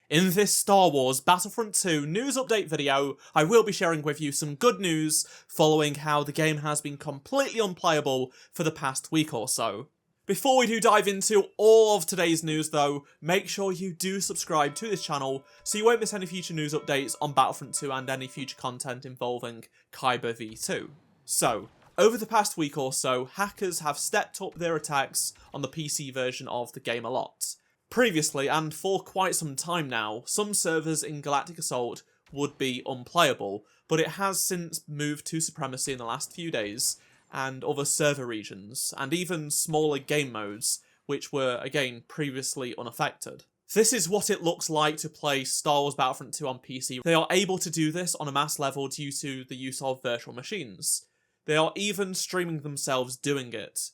In this Star Wars Battlefront 2 news update video, I will be sharing with you some good news following how the game has been completely unplayable for the past week or so. Before we do dive into all of today's news though, make sure you do subscribe to this channel so you won't miss any future news updates on Battlefront 2 and any future content involving Kyber v2. So, over the past week or so, hackers have stepped up their attacks on the PC version of the game a lot. Previously, and for quite some time now, some servers in Galactic Assault would be unplayable, but it has since moved to Supremacy in the last few days, and other server regions, and even smaller game modes, which were, again, previously unaffected. This is what it looks like to play Star Wars Battlefront 2 on PC. They are able to do this on a mass level due to the use of virtual machines. They are even streaming themselves doing it.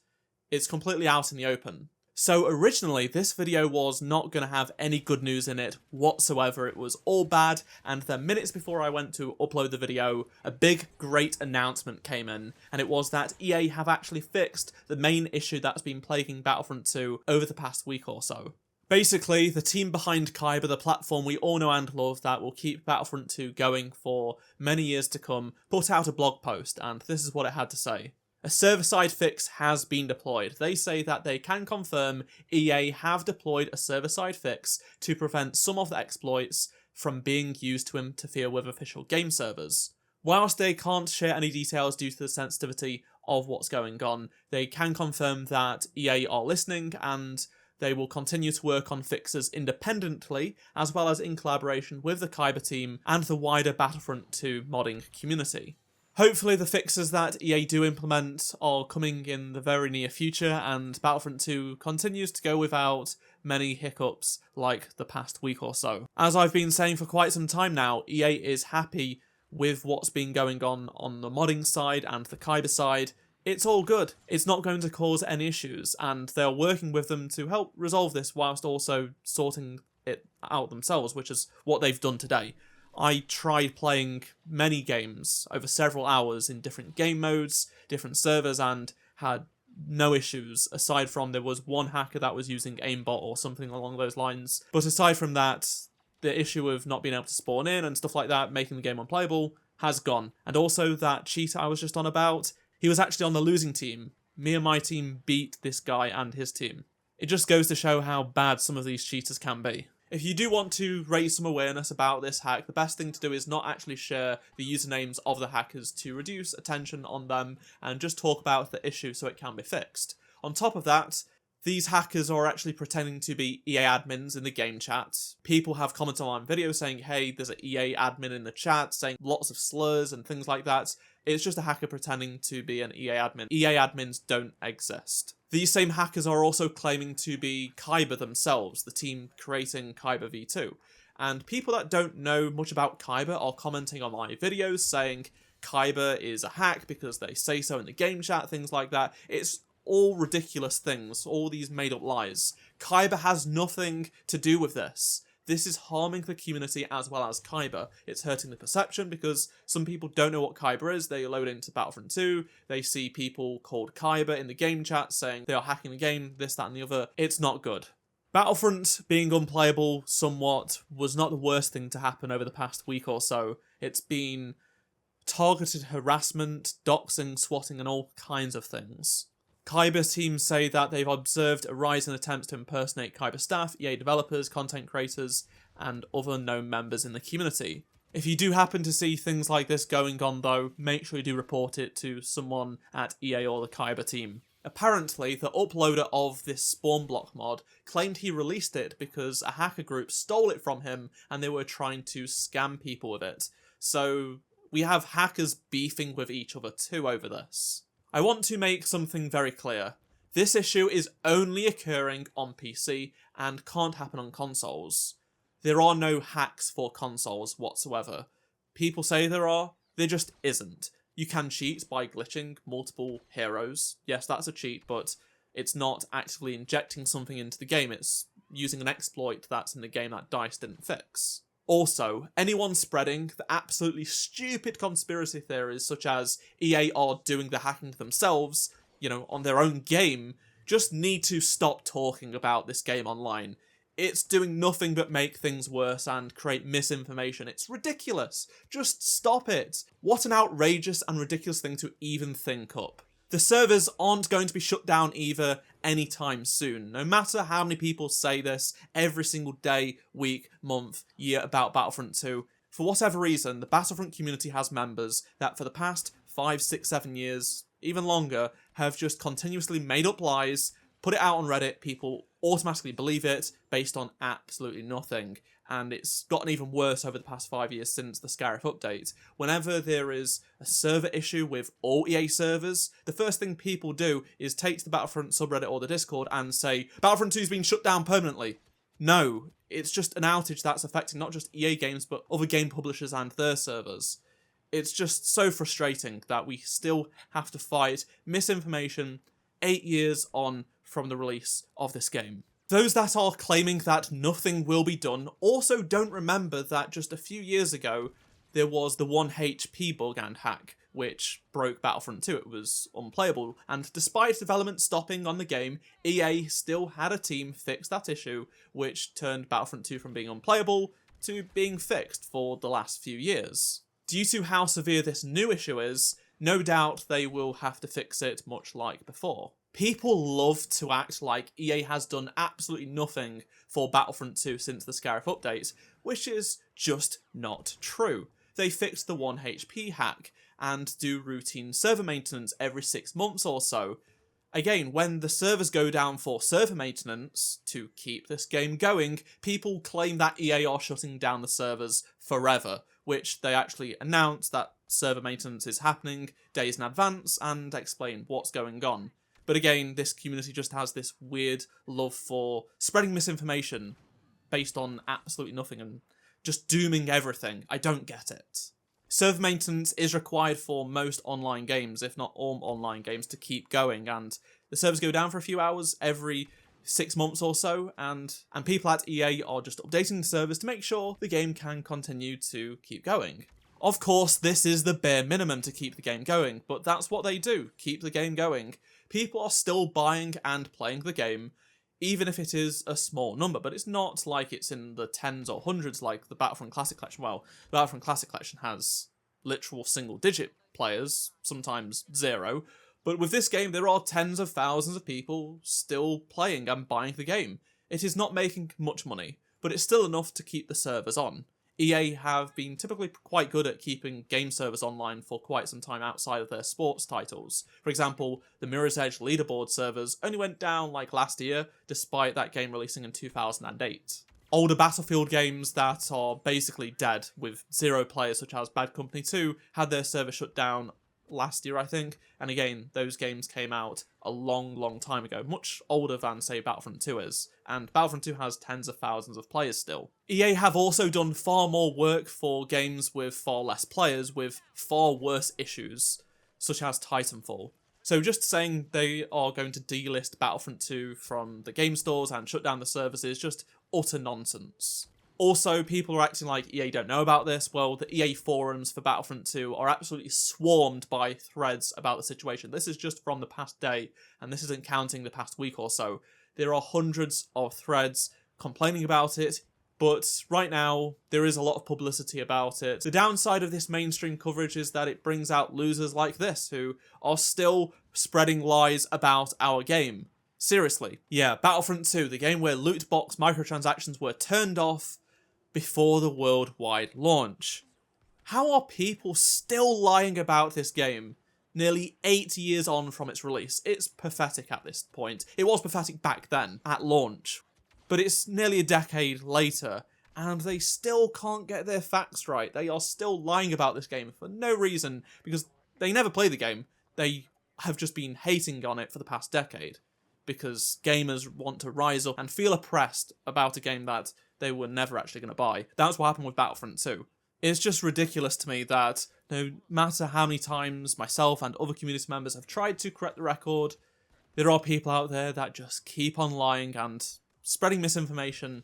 It's completely out in the open. So originally, this video was not going to have any good news in it whatsoever. It was all bad, and then minutes before I went to upload the video, a big, great announcement came in, and it was that EA have actually fixed the main issue that's been plaguing Battlefront 2 over the past week or so. Basically, the team behind Kyber, the platform we all know and love that will keep Battlefront 2 going for many years to come, put out a blog post, and this is what it had to say. A server-side fix has been deployed. They say that they can confirm EA have deployed a server-side fix to prevent some of the exploits from being used to interfere with official game servers. Whilst they can't share any details due to the sensitivity of what's going on, they can confirm that EA are listening and they will continue to work on fixes independently, as well as in collaboration with the Kyber team and the wider Battlefront 2 modding community. Hopefully the fixes that EA do implement are coming in the very near future and Battlefront 2 continues to go without many hiccups like the past week or so. As I've been saying for quite some time now, EA is happy with what's been going on the modding side and the Kyber side. It's all good. It's not going to cause any issues, and they're working with them to help resolve this whilst also sorting it out themselves, which is what they've done today. I tried playing many games over several hours in different game modes, different servers, and had no issues, aside from there was one hacker that was using aimbot or something along those lines. But aside from that, the issue of not being able to spawn in and stuff like that, making the game unplayable, has gone. And also that cheater I was just on about, he was actually on the losing team. Me and my team beat this guy and his team. It just goes to show how bad some of these cheaters can be. If you do want to raise some awareness about this hack, the best thing to do is not actually share the usernames of the hackers to reduce attention on them and just talk about the issue so it can be fixed. On top of that, these hackers are actually pretending to be EA admins in the game chat. People have commented on videos saying, hey, there's an EA admin in the chat, saying lots of slurs and things like that. It's just a hacker pretending to be an EA admin. EA admins don't exist. These same hackers are also claiming to be Kyber themselves, the team creating Kyber v2. And people that don't know much about Kyber are commenting on my videos saying Kyber is a hack because they say so in the game chat, things like that. It's all ridiculous things, all these made-up lies. Kyber has nothing to do with this. This is harming the community as well as Kyber. It's hurting the perception because some people don't know what Kyber is. They load into Battlefront 2, they see people called Kyber in the game chat saying they are hacking the game, this, that and the other. It's not good. Battlefront being unplayable somewhat was not the worst thing to happen over the past week or so. It's been targeted harassment, doxing, swatting and all kinds of things. Kyber teams say that they've observed a rise in attempts to impersonate Kyber staff, EA developers, content creators, and other known members in the community. If you do happen to see things like this going on though, make sure you do report it to someone at EA or the Kyber team. Apparently, the uploader of this spawn block mod claimed he released it because a hacker group stole it from him and they were trying to scam people with it. So we have hackers beefing with each other too over this. I want to make something very clear. This issue is only occurring on PC and can't happen on consoles. There are no hacks for consoles whatsoever. People say there are, there just isn't. You can cheat by glitching multiple heroes. Yes, that's a cheat, but it's not actively injecting something into the game. It's using an exploit that's in the game that DICE didn't fix. Also, anyone spreading the absolutely stupid conspiracy theories such as EA are doing the hacking themselves, on their own game, just need to stop talking about this game online. It's doing nothing but make things worse and create misinformation. It's ridiculous. Just stop it. What an outrageous and ridiculous thing to even think up. The servers aren't going to be shut down either anytime soon. No matter how many people say this every single day, week, month, year about Battlefront 2, for whatever reason, the Battlefront community has members that for the past 5, 6, 7 years, even longer, have just continuously made up lies, put it out on Reddit, people automatically believe it based on absolutely nothing. And it's gotten even worse over the past 5 years since the Scarif update. Whenever there is a server issue with all EA servers, the first thing people do is take to the Battlefront subreddit or the Discord and say, Battlefront 2's been shut down permanently. No, it's just an outage that's affecting not just EA games, but other game publishers and their servers. It's just so frustrating that we still have to fight misinformation 8 years on from the release of this game. Those that are claiming that nothing will be done also don't remember that just a few years ago there was the 1 HP bug and hack, which broke Battlefront 2. It was unplayable, and despite development stopping on the game, EA still had a team fix that issue, which turned Battlefront 2 from being unplayable to being fixed for the last few years. Due to how severe this new issue is, no doubt they will have to fix it much like before. People love to act like EA has done absolutely nothing for Battlefront 2 since the Scarif update, which is just not true. They fixed the 1 HP hack and do routine server maintenance every 6 months or so. Again, when the servers go down for server maintenance to keep this game going, people claim that EA are shutting down the servers forever, which they actually announce that server maintenance is happening days in advance and explain what's going on. But again, this community just has this weird love for spreading misinformation based on absolutely nothing and just dooming everything. I don't get it. Server maintenance is required for most online games, if not all online games, to keep going, and the servers go down for a few hours every 6 months or so, and people at EA are just updating the servers to make sure the game can continue to keep going. Of course, this is the bare minimum to keep the game going, but that's what they do, keep the game going. People are still buying and playing the game, even if it is a small number, but it's not like it's in the tens or hundreds like the Battlefront Classic Collection. Well, the Battlefront Classic Collection has literal single-digit players, sometimes 0, but with this game there are tens of thousands of people still playing and buying the game. It is not making much money, but it's still enough to keep the servers on. EA have been typically quite good at keeping game servers online for quite some time outside of their sports titles. For example, the Mirror's Edge leaderboard servers only went down like last year, despite that game releasing in 2008. Older Battlefield games that are basically dead with 0 players, such as Bad Company 2, had their server shut down last year, I think, and again, those games came out a long time ago, much older than, say, Battlefront 2 is, and Battlefront 2 has tens of thousands of players still. EA have also done far more work for games with far less players, with far worse issues, such as Titanfall. So just saying they are going to delist Battlefront 2 from the game stores and shut down the servers is just utter nonsense. Also, people are acting like EA don't know about this. Well, the EA forums for Battlefront 2 are absolutely swarmed by threads about the situation. This is just from the past day, and this isn't counting the past week or so. There are hundreds of threads complaining about it, but right now, there is a lot of publicity about it. The downside of this mainstream coverage is that it brings out losers like this, who are still spreading lies about our game. Seriously. Yeah, Battlefront 2, the game where loot box microtransactions were turned off before the worldwide launch. How are people still lying about this game nearly 8 years on from its release? It's pathetic at this point. It was pathetic back then, at launch. But it's nearly a decade later, and they still can't get their facts right. They are still lying about this game for no reason, because they never play the game. They have just been hating on it for the past decade, because gamers want to rise up and feel oppressed about a game that they were never actually going to buy. That's what happened with Battlefront 2. It's just ridiculous to me that no matter how many times myself and other community members have tried to correct the record, there are people out there that just keep on lying and spreading misinformation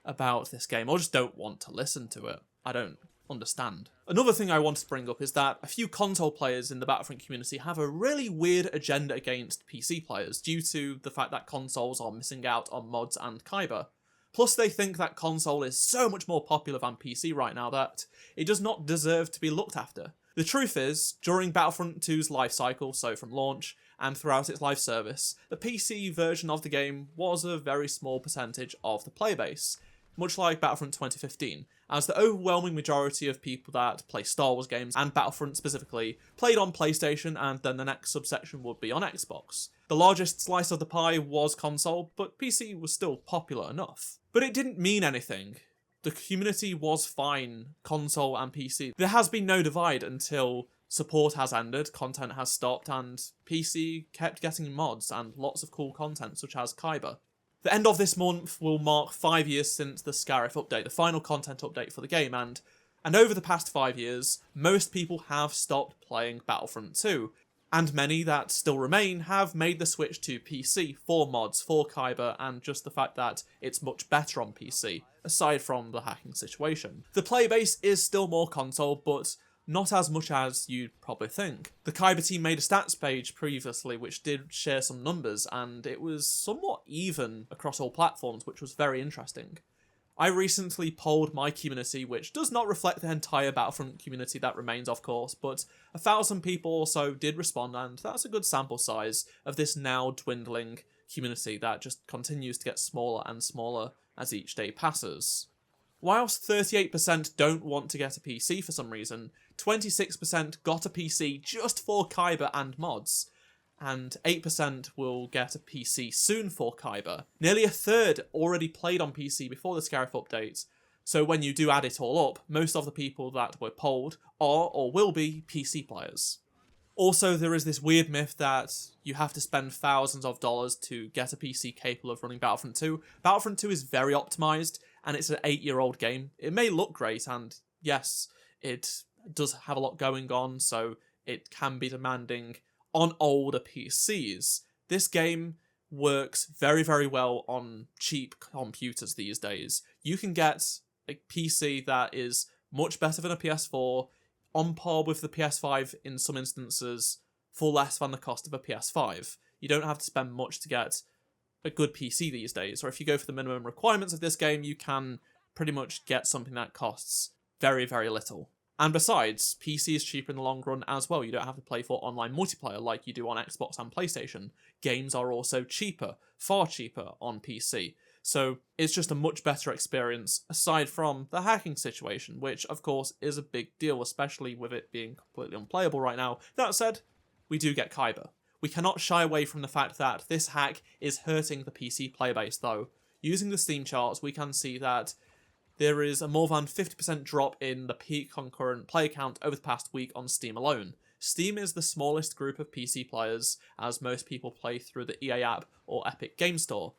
about this game, or just don't want to listen to it. I don't understand. Another thing I wanted to bring up is that a few console players in the Battlefront community have a really weird agenda against PC players due to the fact that consoles are missing out on mods and Kyber. Plus they think that console is so much more popular than PC right now that it does not deserve to be looked after. The truth is, during Battlefront 2's life cycle, so from launch and throughout its live service, the PC version of the game was a very small percentage of the player base, much like Battlefront 2015, as the overwhelming majority of people that play Star Wars games, and Battlefront specifically, played on PlayStation, and then the next subsection would be on Xbox. The largest slice of the pie was console, but PC was still popular enough. But it didn't mean anything. The community was fine, console and PC. There has been no divide until support has ended, content has stopped, and PC kept getting mods and lots of cool content such as Kyber. The end of this month will mark 5 years since the Scarif update, the final content update for the game, and over the past 5 years, most people have stopped playing Battlefront 2, and many that still remain have made the switch to PC for mods, for Kyber, and just the fact that it's much better on PC, aside from the hacking situation. The player base is still more console, but not as much as you'd probably think. The Kyber team made a stats page previously which did share some numbers, and it was somewhat even across all platforms, which was very interesting. I recently polled my community, which does not reflect the entire Battlefront community that remains, of course, but 1,000 people also did respond, and that's a good sample size of this now dwindling community that just continues to get smaller and smaller as each day passes. Whilst 38% don't want to get a PC for some reason, 26% got a PC just for Kyber and mods, and 8% will get a PC soon for Kyber. Nearly a third already played on PC before the Scarif update, so when you do add it all up, most of the people that were polled are or will be PC players. Also, there is this weird myth that you have to spend thousands of dollars to get a PC capable of running Battlefront 2. Battlefront 2 is very optimised, and it's an 8-year-old game. It may look great, and yes, it does have a lot going on, so it can be demanding on older PCs. This game works very, very well on cheap computers these days. You can get a PC that is much better than a PS4, on par with the PS5 in some instances, for less than the cost of a PS5. You don't have to spend much to get a good PC these days, or if you go for the minimum requirements of this game, you can pretty much get something that costs very, very little. And besides, PC is cheaper in the long run as well. You don't have to play for online multiplayer like you do on Xbox and PlayStation. Games are also cheaper, far cheaper on PC. So it's just a much better experience, aside from the hacking situation, which of course is a big deal, especially with it being completely unplayable right now. That said, we do get Kyber. We cannot shy away from the fact that this hack is hurting the PC player base though. Using the Steam charts, we can see that there is a more than 50% drop in the peak concurrent player count over the past week on Steam alone. Steam is the smallest group of PC players, as most people play through the EA app or Epic Game Store.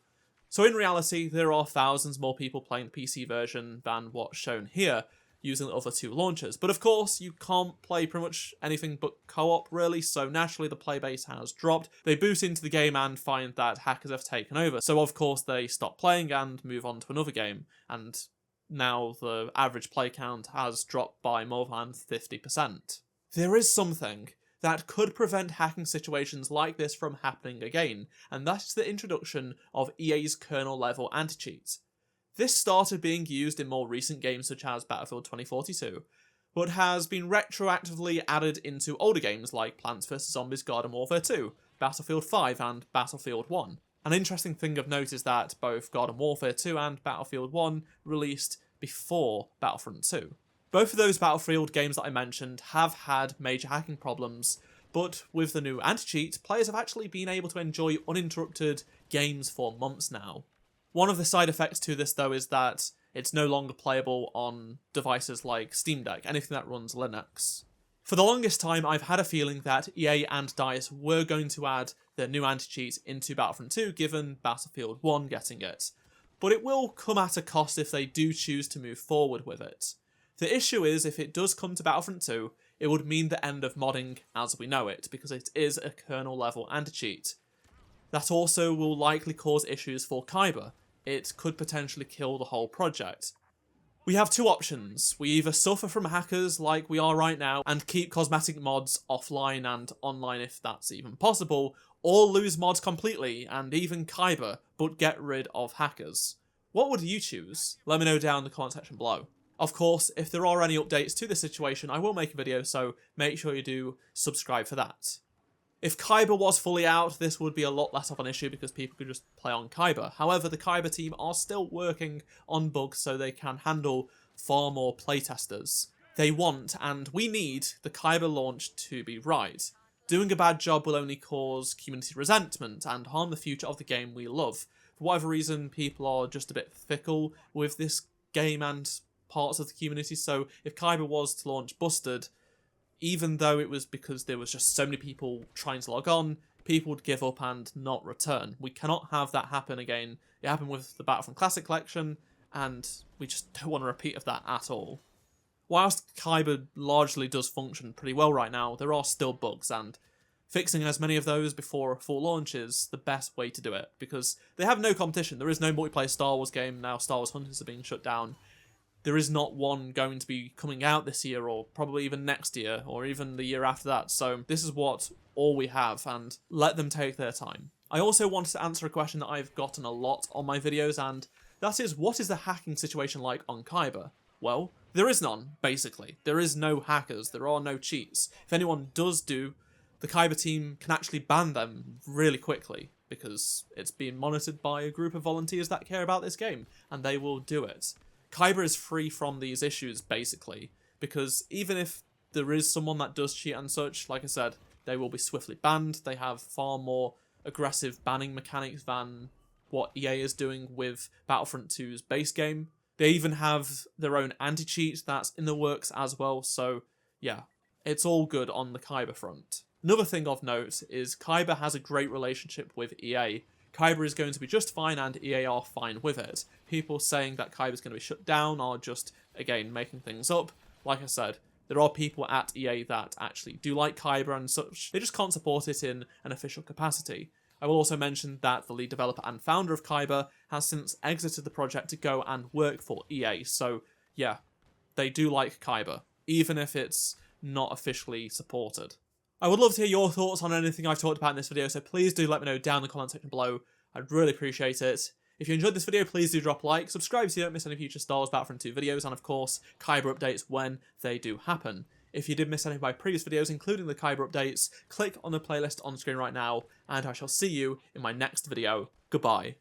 So in reality, there are thousands more people playing the PC version than what's shown here, using the other two launchers. But of course, you can't play pretty much anything but co-op really, so naturally the playbase has dropped. They boot into the game and find that hackers have taken over, so of course they stop playing and move on to another game, and now the average play count has dropped by more than 50%. There is something that could prevent hacking situations like this from happening again, and that is the introduction of EA's kernel-level anti-cheat. This started being used in more recent games such as Battlefield 2042, but has been retroactively added into older games like Plants vs Zombies Garden Warfare 2, Battlefield 5 and Battlefield 1. An interesting thing of note is that both Garden Warfare 2 and Battlefield 1 released before Battlefront 2. Both of those Battlefield games that I mentioned have had major hacking problems, but with the new anti-cheat, players have actually been able to enjoy uninterrupted games for months now. One of the side effects to this though is that it's no longer playable on devices like Steam Deck, anything that runs Linux. For the longest time, I've had a feeling that EA and DICE were going to add their new anti-cheat into Battlefront 2 given Battlefield 1 getting it, but it will come at a cost if they do choose to move forward with it. The issue is, if it does come to Battlefront 2, it would mean the end of modding as we know it, because it is a kernel-level anti-cheat. That also will likely cause issues for Kyber. It could potentially kill the whole project. We have two options. We either suffer from hackers like we are right now and keep cosmetic mods offline and online if that's even possible, or lose mods completely and even Kyber, but get rid of hackers. What would you choose? Let me know down in the comment section below. Of course, if there are any updates to this situation, I will make a video, so make sure you do subscribe for that. If Kyber was fully out, this would be a lot less of an issue because people could just play on Kyber. However, the Kyber team are still working on bugs so they can handle far more playtesters. They want, and we need, the Kyber launch to be right. Doing a bad job will only cause community resentment and harm the future of the game we love. For whatever reason, people are just a bit fickle with this game and parts of the community, so if Kyber was to launch busted, even though it was because there was just so many people trying to log on, people would give up and not return. We cannot have that happen again. It happened with the Battlefront Classic Collection, and we just don't want a repeat of that at all. Whilst Kyber largely does function pretty well right now, there are still bugs, and fixing as many of those before a full launch is the best way to do it, because they have no competition. There is no multiplayer Star Wars game now. Star Wars Hunters are being shut down. There is not one going to be coming out this year, or probably even next year, or even the year after that, so this is all we have, and let them take their time. I also wanted to answer a question that I've gotten a lot on my videos, and that is, what is the hacking situation like on Kyber? Well, there is none, basically. There is no hackers, there are no cheats. If anyone does do, the Kyber team can actually ban them really quickly, because it's being monitored by a group of volunteers that care about this game, and they will do it. Kyber is free from these issues, basically, because even if there is someone that does cheat and such, like I said, they will be swiftly banned. They have far more aggressive banning mechanics than what EA is doing with Battlefront 2's base game. They even have their own anti-cheat that's in the works as well, so yeah, it's all good on the Kyber front. Another thing of note is Kyber has a great relationship with EA. Kyber is going to be just fine and EA are fine with it. People saying that Kyber is going to be shut down are just, again, making things up. Like I said, there are people at EA that actually do like Kyber and such. They just can't support it in an official capacity. I will also mention that the lead developer and founder of Kyber has since exited the project to go and work for EA. So yeah, they do like Kyber, even if it's not officially supported. I would love to hear your thoughts on anything I've talked about in this video, so please do let me know down in the comment section below. I'd really appreciate it. If you enjoyed this video, please do drop a like, subscribe so you don't miss any future Star Wars Battlefront 2 videos, and of course, Kyber updates when they do happen. If you did miss any of my previous videos, including the Kyber updates, click on the playlist on screen right now, and I shall see you in my next video. Goodbye.